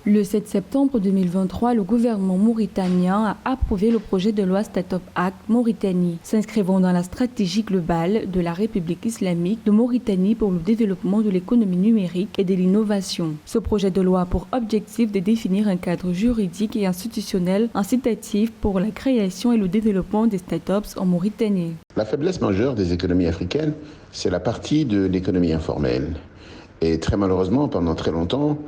Le 7 septembre 2023, le gouvernement mauritanien a approuvé le projet de loi Startup Act Mauritanie, s'inscrivant dans la stratégie globale de la République islamique de Mauritanie pour le développement de l'économie numérique et de l'innovation. Ce projet de loi a pour objectif de définir un cadre juridique et institutionnel incitatif pour la création et le développement des startups en Mauritanie. La faiblesse majeure des économies africaines, c'est la partie de l'économie informelle. Et très malheureusement, pendant très longtemps,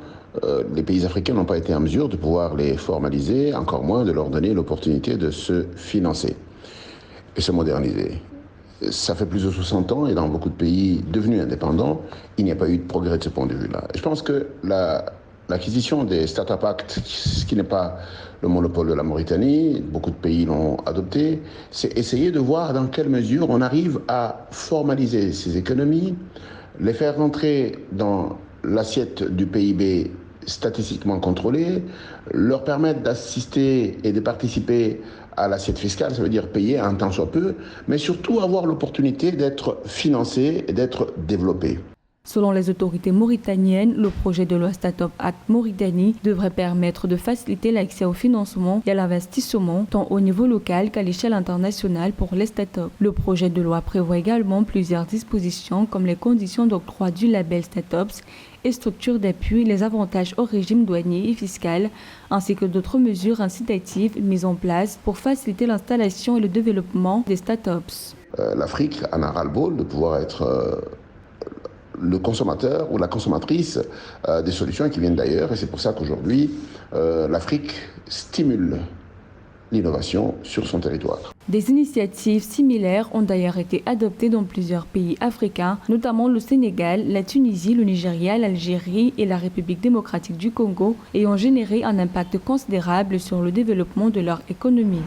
les pays africains n'ont pas été en mesure de pouvoir les formaliser, encore moins de leur donner l'opportunité de se financer et se moderniser. Ça fait plus de 60 ans et dans beaucoup de pays devenus indépendants, il n'y a pas eu de progrès de ce point de vue-là. Je pense que l'acquisition des Startup Act, ce qui n'est pas le monopole de la Mauritanie, beaucoup de pays l'ont adopté, c'est essayer de voir dans quelle mesure on arrive à formaliser ces économies, les faire rentrer dans l'assiette du PIB statistiquement contrôlé, leur permettre d'assister et de participer à l'assiette fiscale, ça veut dire payer un tant soit peu, mais surtout avoir l'opportunité d'être financé et d'être développé. Selon les autorités mauritaniennes, le projet de loi Startup Act Mauritanie devrait permettre de faciliter l'accès au financement et à l'investissement tant au niveau local qu'à l'échelle internationale pour les startups. Le projet de loi prévoit également plusieurs dispositions comme les conditions d'octroi du label Startups et structures d'appui, les avantages au régime douanier et fiscal, ainsi que d'autres mesures incitatives mises en place pour faciliter l'installation et le développement des startups. L'Afrique en a ras-le-bol de pouvoir être le consommateur ou la consommatrice des solutions qui viennent d'ailleurs. Et c'est pour ça qu'aujourd'hui, l'Afrique stimule l'innovation sur son territoire. Des initiatives similaires ont d'ailleurs été adoptées dans plusieurs pays africains, notamment le Sénégal, la Tunisie, le Nigeria, l'Algérie et la République démocratique du Congo, et ont généré un impact considérable sur le développement de leur économie.